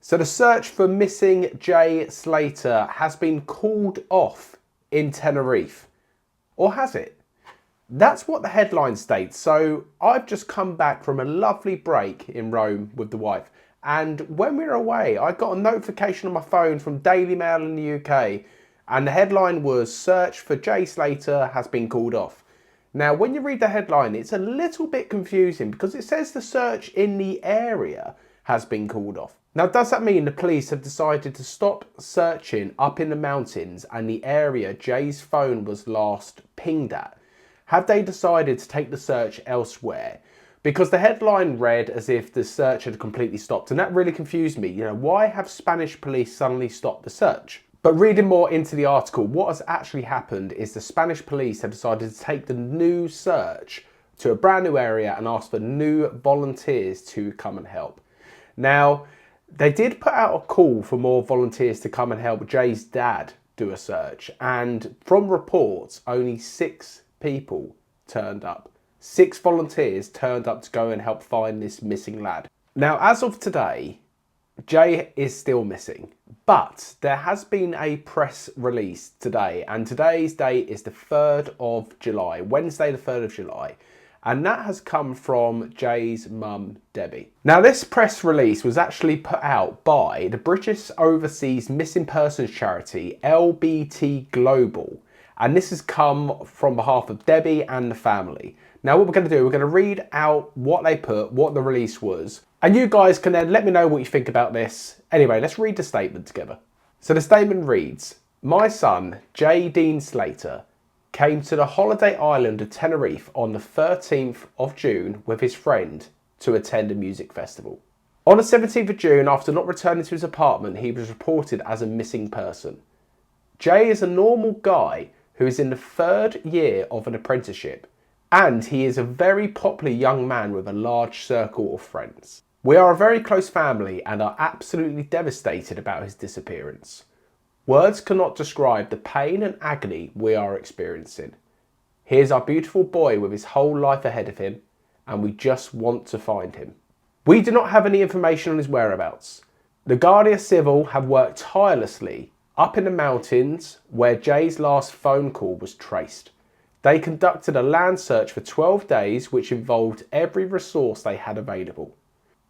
So the search for missing Jay Slater has been called off in Tenerife. Or has it? That's what the headline states. So I've just come back from a lovely break in Rome with the wife. And when we were away, I got a notification on my phone from Daily Mail in the UK. And the headline was, "Search for Jay Slater has been called off." Now, when you read the headline, it's a little bit confusing because it says the search in the area has been called off. Now, does that mean the police have decided to stop searching up in the mountains and the area Jay's phone was last pinged at? Have they decided to take the search elsewhere? Because the headline read as if the search had completely stopped, and that really confused me. You know, why have Spanish police suddenly stopped the search? But reading more into the article, what has actually happened is the Spanish police have decided to take the new search to a brand new area and ask for new volunteers to come and help. Now, they did put out a call for more volunteers to come and help Jay's dad do a search. And from reports, only 6 people turned up. 6 volunteers turned up to go and help find this missing lad. Now, as of today, Jay is still missing. But there has been a press release today. And today's date is the 3rd of July, Wednesday the 3rd of July. And that has come from Jay's mum, Debbie. Now, this press release was actually put out by the British Overseas Missing Persons charity, LBT Global. And this has come from behalf of Debbie and the family. Now, what we're going to do, we're going to read out what they put, what the release was. And you guys can then let me know what you think about this. Anyway, let's read the statement together. So the statement reads, "My son, Jay Dean Slater, came to the holiday island of Tenerife on the 13th of June with his friend to attend a music festival. On the 17th of June, after not returning to his apartment, he was reported as a missing person. Jay is a normal guy who is in the 3rd year of an apprenticeship, and he is a very popular young man with a large circle of friends. We are a very close family and are absolutely devastated about his disappearance. Words cannot describe the pain and agony we are experiencing. He is our beautiful boy with his whole life ahead of him, and we just want to find him. We do not have any information on his whereabouts. The Guardia Civil have worked tirelessly up in the mountains where Jay's last phone call was traced. They conducted a land search for 12 days, which involved every resource they had available.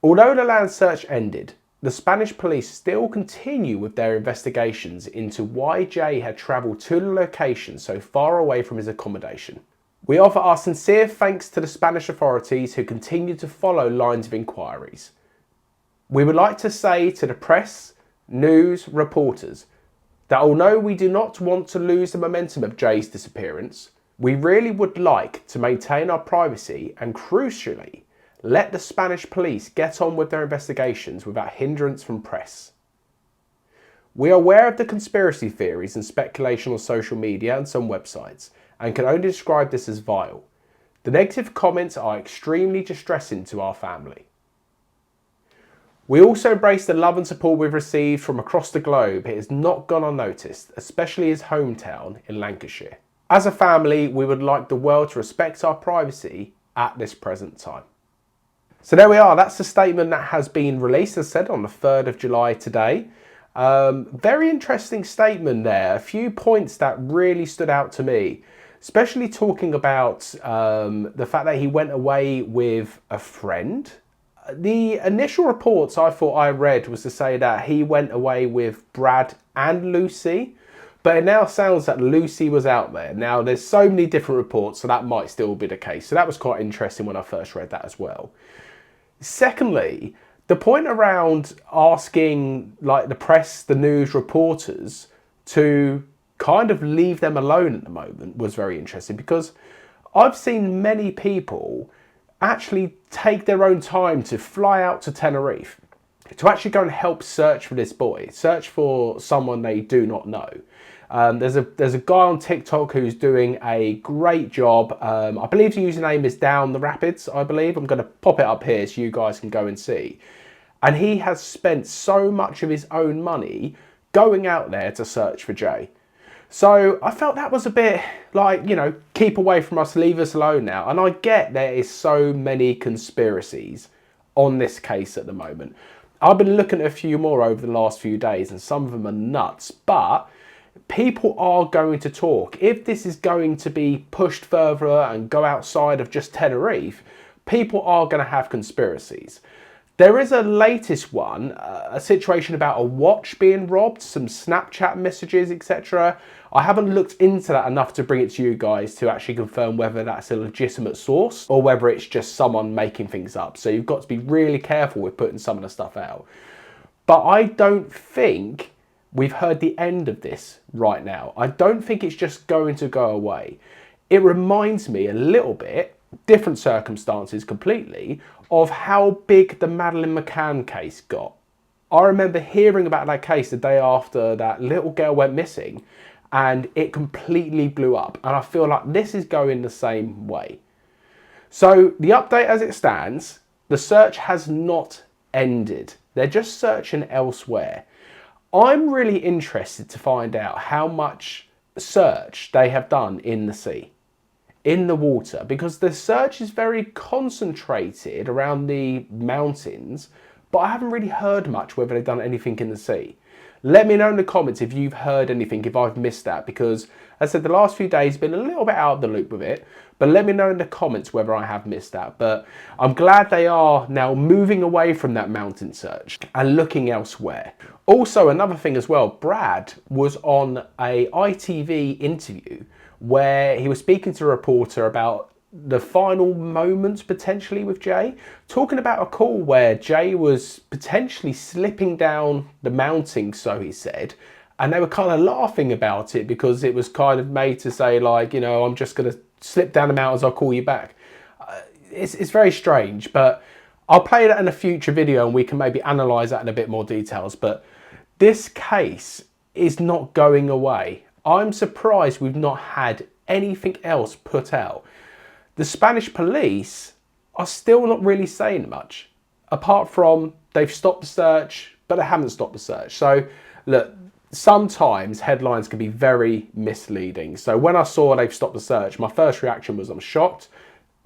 Although the land search ended, the Spanish police still continue with their investigations into why Jay had travelled to the location so far away from his accommodation. We offer our sincere thanks to the Spanish authorities who continue to follow lines of inquiries. We would like to say to the press, news, reporters, that although we do not want to lose the momentum of Jay's disappearance, we really would like to maintain our privacy and, crucially, let the Spanish police get on with their investigations without hindrance from press. We are aware of the conspiracy theories and speculation on social media and some websites, and can only describe this as vile. The negative comments are extremely distressing to our family. We also embrace the love and support we've received from across the globe. It has not gone unnoticed, especially his hometown in Lancashire. As a family, we would like the world to respect our privacy at this present time." So there we are. That's the statement that has been released, as said, on the 3rd of July today. Very interesting statement there. A few points that really stood out to me, especially talking about the fact that he went away with a friend. The initial reports I thought I read was to say that he went away with Brad and Lucy, but it now sounds that Lucy was out there. Now, there's so many different reports, so that might still be the case. So that was quite interesting when I first read that as well. Secondly, the point around asking like the press, the news reporters to kind of leave them alone at the moment was very interesting, because I've seen many people actually take their own time to fly out to Tenerife to actually go and help search for this boy, search for someone they do not know. There's a guy on TikTok who's doing a great job. I believe the username is Down the Rapids, I believe. I'm going to pop it up here so you guys can go and see. And he has spent so much of his own money going out there to search for Jay. So I felt that was a bit like, you know, keep away from us, leave us alone now. And I get there is so many conspiracies on this case at the moment. I've been looking at a few more over the last few days, and some of them are nuts, but people are going to talk. If this is going to be pushed further and go outside of just Tenerife, people are going to have conspiracies. There is a latest one, a situation about a watch being robbed, some Snapchat messages, etc. I haven't looked into that enough to bring it to you guys to actually confirm whether that's a legitimate source or whether it's just someone making things up. So you've got to be really careful with putting some of the stuff out. But I don't think we've heard the end of this right now. I don't think it's just going to go away. It reminds me a little bit, different circumstances completely, of how big the Madeleine McCann case got. I remember hearing about that case the day after that little girl went missing, and it completely blew up. And I feel like this is going the same way. So the update as it stands, the search has not ended. They're just searching elsewhere. I'm really interested to find out how much search they have done in the sea, in the water, because the search is very concentrated around the mountains, but I haven't really heard much whether they've done anything in the sea. Let me know in the comments if you've heard anything, if I've missed that, because as I said, the last few days been a little bit out of the loop with it, but let me know in the comments whether I have missed that. But I'm glad they are now moving away from that mountain search and looking elsewhere. Also, another thing as well, Brad was on a ITV interview where he was speaking to a reporter about the final moments potentially with Jay, talking about a call where Jay was potentially slipping down the mountain, so he said, and they were kind of laughing about it because it was kind of made to say like, you know, I'm just going to slip down the mountains, I'll call you back. It's very strange, but I'll play that in a future video and we can maybe analyse that in a bit more details. But this case is not going away. I'm surprised we've not had anything else put out. The Spanish police are still not really saying much, apart from they've stopped the search, but they haven't stopped the search. So look, sometimes headlines can be very misleading. So when I saw they've stopped the search, my first reaction was I'm shocked.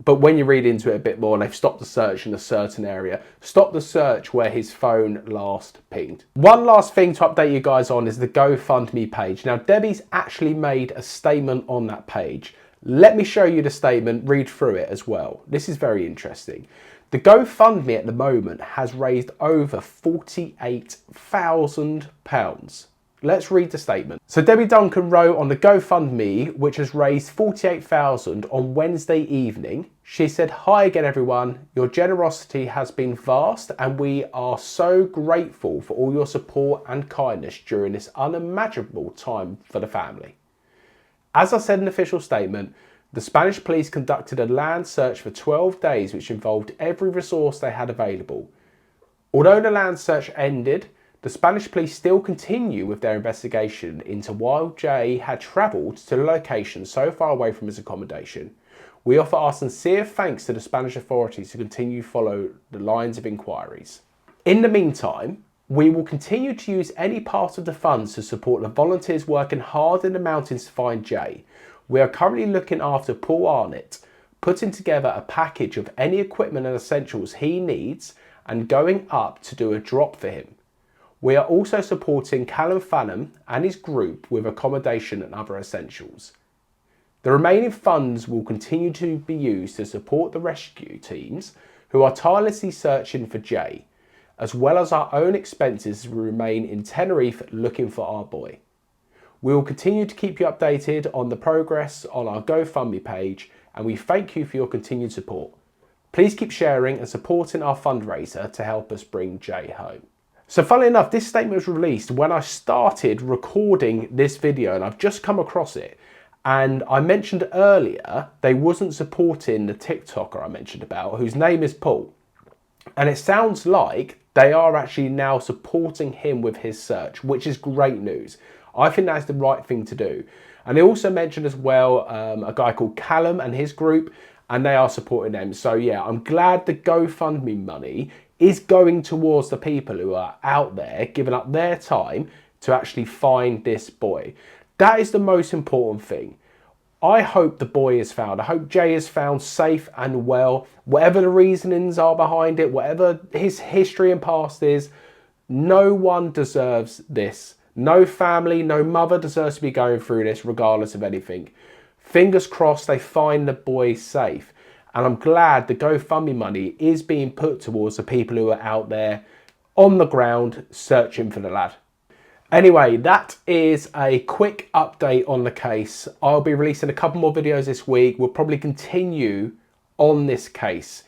But when you read into it a bit more, they've stopped the search in a certain area. Stop the search where his phone last pinged. One last thing to update you guys on is the GoFundMe page. Now, Debbie's actually made a statement on that page. Let me show you the statement, read through it as well. This is very interesting. The GoFundMe at the moment has raised over £48,000. Let's read the statement. So Debbie Duncan wrote on the GoFundMe, which has raised $48,000 on Wednesday evening. She said, "Hi again, everyone. Your generosity has been vast and we are so grateful for all your support and kindness during this unimaginable time for the family. As I said in the official statement, the Spanish police conducted a land search for 12 days, which involved every resource they had available. Although the land search ended, the Spanish police still continue with their investigation into why Jay had travelled to the location so far away from his accommodation. We offer our sincere thanks to the Spanish authorities to continue to follow the lines of inquiries. In the meantime, we will continue to use any part of the funds to support the volunteers working hard in the mountains to find Jay. We are currently looking after Paul Arnott, putting together a package of any equipment and essentials he needs and going up to do a drop for him. We are also supporting Callum Fannum and his group with accommodation and other essentials. The remaining funds will continue to be used to support the rescue teams who are tirelessly searching for Jay, as well as our own expenses to remain in Tenerife looking for our boy. We will continue to keep you updated on the progress on our GoFundMe page, and we thank you for your continued support. Please keep sharing and supporting our fundraiser to help us bring Jay home." So funnily enough, this statement was released when I started recording this video, and I've just come across it. And I mentioned earlier they wasn't supporting the TikToker I mentioned about, whose name is Paul. And it sounds like they are actually now supporting him with his search, which is great news. I think that's the right thing to do. And they also mentioned as well a guy called Callum and his group, and they are supporting them. So yeah, I'm glad the GoFundMe money is going towards the people who are out there giving up their time to actually find this boy. That is the most important thing. I hope the boy is found. I hope Jay is found safe and well. Whatever the reasonings are behind it, whatever his history and past is, No one deserves this. No family, no mother deserves to be going through this regardless of anything. Fingers crossed they find the boy safe. And I'm glad the GoFundMe money is being put towards the people who are out there on the ground searching for the lad. Anyway, that is a quick update on the case. I'll be releasing a couple more videos this week. We'll probably continue on this case.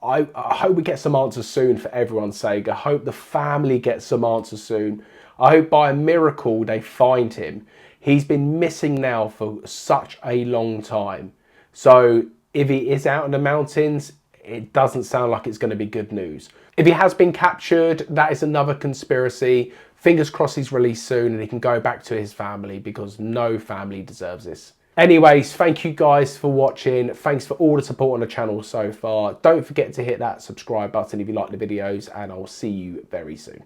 I hope we get some answers soon for everyone's sake. I hope the family gets some answers soon. I hope by a miracle they find him. He's been missing now for such a long time. So if he is out in the mountains, it doesn't sound like it's going to be good news. If he has been captured, that is another conspiracy. Fingers crossed he's released soon and he can go back to his family, because no family deserves this. Anyways, thank you guys for watching. Thanks for all the support on the channel so far. Don't forget to hit that subscribe button if you like the videos, and I'll see you very soon.